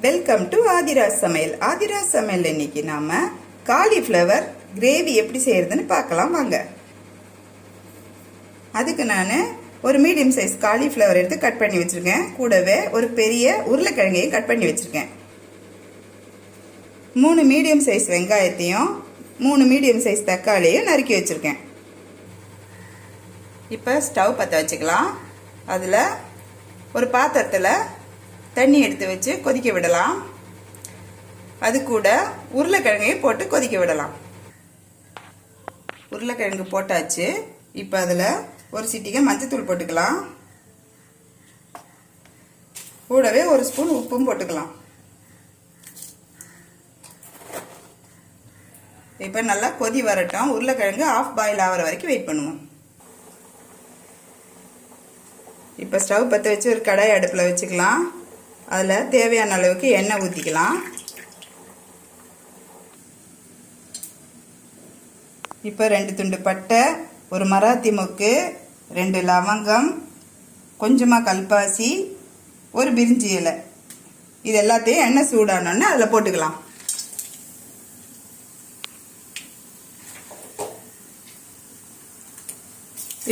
Welcome to Adhiraj சமையல். ஆதிராஜ் சமையல் இன்னைக்கு நாம காலிஃப்ளவர் கிரேவி எப்படி செய்யறதுன்னு பார்க்கலாம் வாங்க. அதுக்கு நான் ஒரு மீடியம் சைஸ் காலிஃப்ளவர் எடுத்து கட் பண்ணி வச்சிருக்கேன். கூடவே ஒரு பெரிய உருளைக்கிழங்கையும் கட் பண்ணி வச்சிருக்கேன். 3 மீடியம் சைஸ் வெங்காயத்தையும் 3 மீடியம் சைஸ் தக்காளியும் நறுக்கி வச்சிருக்கேன். இப்போ ஸ்டவ் பற்ற வச்சுக்கலாம். அதில் ஒரு பாத்திரத்தில் தண்ணி எடுத்து வச்சு கொதிக்க விடலாம். அது கூட உருளைக்கிழங்கையும் போட்டு கொதிக்க விடலாம். உருளைக்கிழங்கு போட்டாச்சு. இப்போ அதில் ஒரு சிட்டிகை மஞ்சத்தூள் போட்டுக்கலாம். கூடவே ஒரு ஸ்பூன் உப்பும் போட்டுக்கலாம். இப்போ நல்லா கொதி வரட்டும். உருளைக்கிழங்கு ஆஃப் பாயில் ஆகிற வரைக்கும் வெயிட் பண்ணுவோம். இப்போ ஸ்டவ் பற்ற வச்சு ஒரு கடாய் அடுப்பில் வச்சுக்கலாம். அதில் தேவையான அளவுக்கு எண்ணெய் ஊற்றிக்கலாம். இப்போ 2 துண்டு பட்டை, ஒரு மராத்தி மொக்கு, 2 லவங்கம், கொஞ்சமாக கல்பாசி, ஒரு பிரிஞ்சி இலை, இது எல்லாத்தையும் எண்ணெய் சூடானோன்னு அதில் போட்டுக்கலாம்.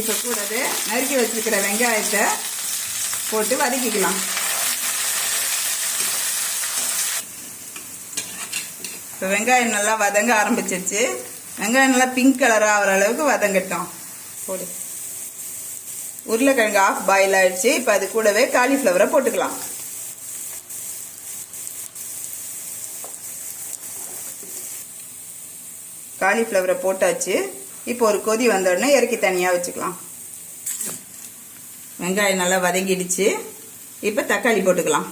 இப்போ கூடவே நறுக்கி வச்சிருக்கிற வெங்காயத்தை போட்டு வதக்கிக்கலாம். இப்போ வெங்காயம் நல்லா வதங்க ஆரம்பிச்சிருச்சு. வெங்காயம் நல்லா பிங்க் கலராக ஆகிற அளவுக்கு வதங்கட்டும். போடு. உருளைக்கிழங்கு ஆஃப் பாயில் ஆயிடுச்சு. இப்போ அது கூடவே காலிஃப்ளவரை போட்டுக்கலாம். காலிஃப்ளவரை போட்டாச்சு. இப்போ ஒரு கொதி வந்தோடனே இறக்கி தனியாக வச்சுக்கலாம். வெங்காயம் நல்லா வதங்கிடுச்சு. இப்போ தக்காளி போட்டுக்கலாம்.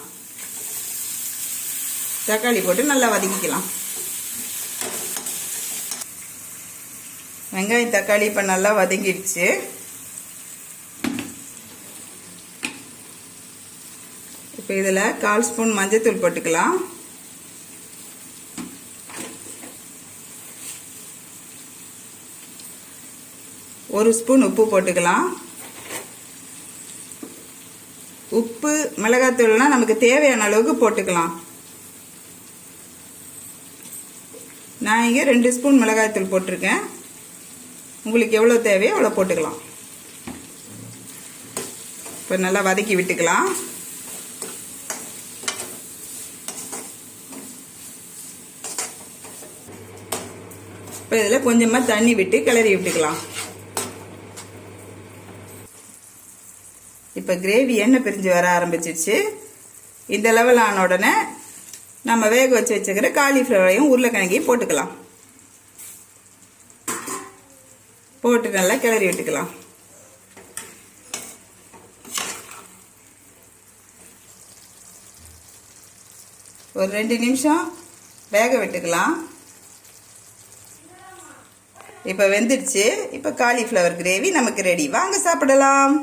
தக்காளி போட்டு நல்லா வதக்கிக்கலாம். வெங்காயம் தக்காளி இப்போ நல்லா வதங்கிடுச்சு. இப்போ இதில் 1/4 ஸ்பூன் மஞ்சத்தூள் போட்டுக்கலாம். ஒரு ஸ்பூன் உப்பு போட்டுக்கலாம். உப்பு மிளகாத்தூள்னா நமக்கு தேவையான அளவுக்கு போட்டுக்கலாம். நான் இங்கே 2 ஸ்பூன் மிளகாய்த்தூள் போட்டிருக்கேன். உங்களுக்கு எவ்வளோ தேவையோ அவ்வளோ போட்டுக்கலாம். இப்போ நல்லா வதக்கி விட்டுக்கலாம். இப்போ இதில் கொஞ்சமாக தண்ணி விட்டு கிளறி விட்டுக்கலாம். இப்போ கிரேவி எண்ணெய் பிரிஞ்சு வர ஆரம்பிச்சிருச்சு. இந்த லெவல் ஆன உடனே நம்ம வேக வச்சு வச்சுக்கிற காலிஃப்ளவரையும் உருளைக்கிழங்கையும் போட்டுக்கலாம். போட்டு நல்லா கிளறி விட்டுக்கலாம். ஒரு 2 நிமிஷம் வேக விட்டுக்கலாம். இப்போ வெந்துடுச்சு. இப்போ காலிஃப்ளவர் கிரேவி நமக்கு ரெடி. வாங்க சாப்பிடலாம்.